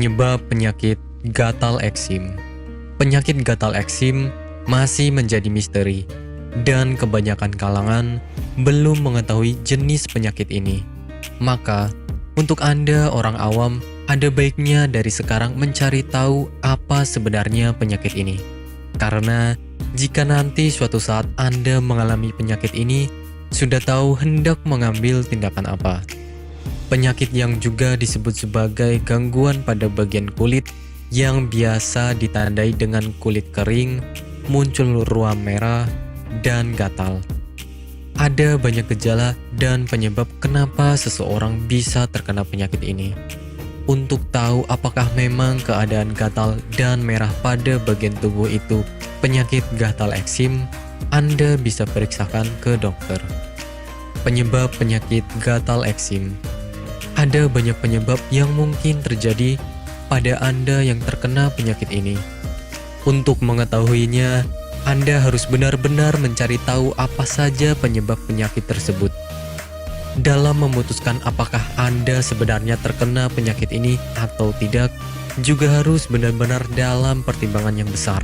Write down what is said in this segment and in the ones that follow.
Penyebab penyakit gatal eksim. Penyakit gatal eksim masih menjadi misteri, dan kebanyakan kalangan belum mengetahui jenis penyakit ini. Maka, untuk Anda orang awam, ada baiknya dari sekarang mencari tahu apa sebenarnya penyakit ini. Karena, jika nanti suatu saat Anda mengalami penyakit ini, sudah tahu hendak mengambil tindakan apa. Penyakit yang juga disebut sebagai gangguan pada bagian kulit yang biasa ditandai dengan kulit kering, muncul ruam merah, dan gatal. Ada banyak gejala dan penyebab kenapa seseorang bisa terkena penyakit ini. Untuk tahu apakah memang keadaan gatal dan merah pada bagian tubuh itu penyakit gatal eksim, Anda bisa periksakan ke dokter. Penyebab penyakit gatal eksim. Ada banyak penyebab yang mungkin terjadi pada Anda yang terkena penyakit ini. Untuk mengetahuinya, Anda harus benar-benar mencari tahu apa saja penyebab penyakit tersebut. Dalam memutuskan apakah Anda sebenarnya terkena penyakit ini atau tidak, juga harus benar-benar dalam pertimbangan yang besar.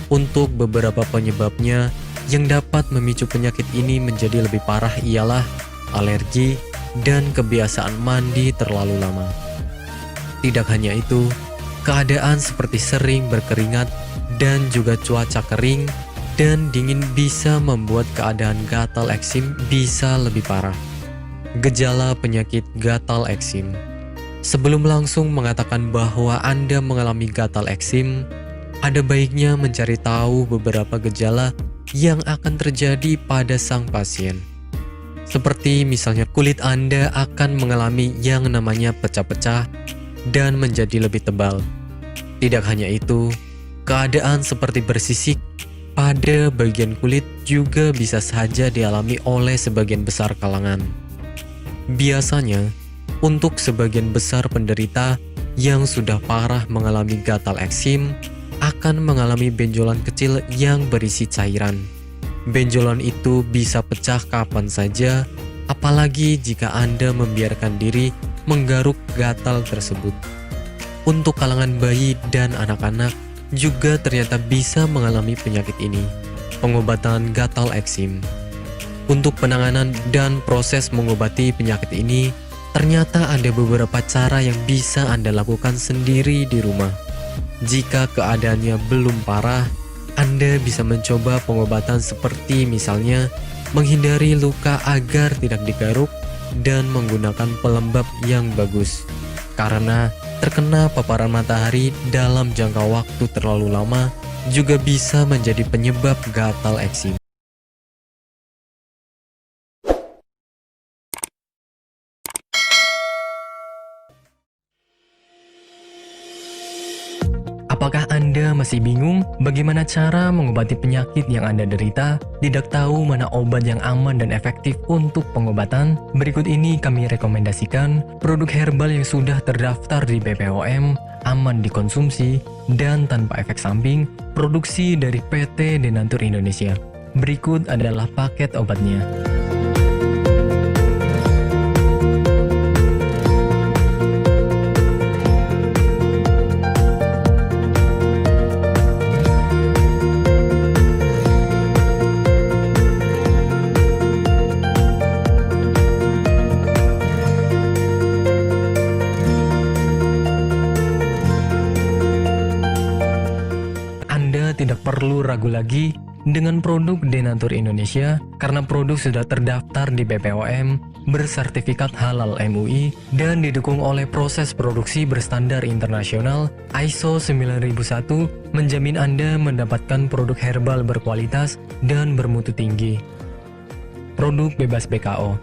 Untuk beberapa penyebabnya yang dapat memicu penyakit ini menjadi lebih parah ialah alergi dan kebiasaan mandi terlalu lama. Tidak hanya itu, keadaan seperti sering berkeringat dan juga cuaca kering dan dingin bisa membuat keadaan gatal eksim bisa lebih parah. Gejala penyakit gatal eksim. Sebelum langsung mengatakan bahwa Anda mengalami gatal eksim, ada baiknya mencari tahu beberapa gejala yang akan terjadi pada sang pasien. Seperti misalnya kulit Anda akan mengalami yang namanya pecah-pecah dan menjadi lebih tebal. Tidak hanya itu, keadaan seperti bersisik pada bagian kulit juga bisa saja dialami oleh sebagian besar kalangan. Biasanya, untuk sebagian besar penderita yang sudah parah mengalami gatal eksim akan mengalami benjolan kecil yang berisi cairan. Benjolan itu bisa pecah kapan saja, apalagi jika Anda membiarkan diri menggaruk gatal tersebut. Untuk kalangan bayi dan anak-anak juga ternyata bisa mengalami penyakit ini. Pengobatan gatal eksim. Untuk penanganan dan proses mengobati penyakit ini, ternyata ada beberapa cara yang bisa Anda lakukan sendiri di rumah. Jika keadaannya belum parah, Anda bisa mencoba pengobatan seperti misalnya menghindari luka agar tidak digaruk dan menggunakan pelembab yang bagus. Karena terkena paparan matahari dalam jangka waktu terlalu lama juga bisa menjadi penyebab gatal eksim. Apakah Anda masih bingung bagaimana cara mengobati penyakit yang Anda derita? Tidak tahu mana obat yang aman dan efektif untuk pengobatan? Berikut ini kami rekomendasikan produk herbal yang sudah terdaftar di BPOM, aman dikonsumsi, dan tanpa efek samping, produksi dari PT Denatur Indonesia. Berikut adalah paket obatnya. Tidak perlu ragu lagi dengan produk Denatur Indonesia karena produk sudah terdaftar di BPOM, bersertifikat halal MUI, dan didukung oleh proses produksi berstandar internasional ISO 9001, menjamin Anda mendapatkan produk herbal berkualitas dan bermutu tinggi. Produk bebas BKO.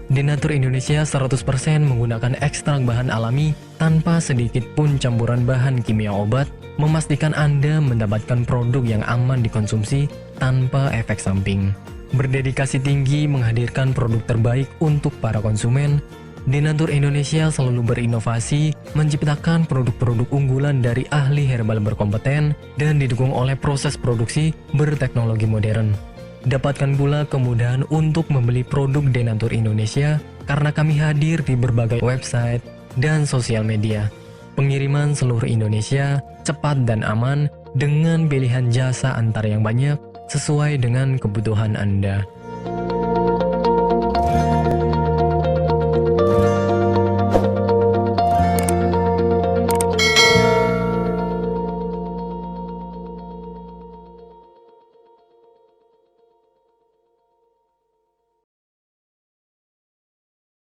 Denatur Indonesia 100% menggunakan ekstrak bahan alami tanpa sedikit pun campuran bahan kimia obat, memastikan Anda mendapatkan produk yang aman dikonsumsi tanpa efek samping. Berdedikasi tinggi menghadirkan produk terbaik untuk para konsumen, Denatur Indonesia selalu berinovasi, menciptakan produk-produk unggulan dari ahli herbal berkompeten dan didukung oleh proses produksi berteknologi modern. Dapatkan pula kemudahan untuk membeli produk Denatur Indonesia karena kami hadir di berbagai website dan sosial media. Pengiriman seluruh Indonesia cepat dan aman dengan pilihan jasa antar yang banyak sesuai dengan kebutuhan Anda.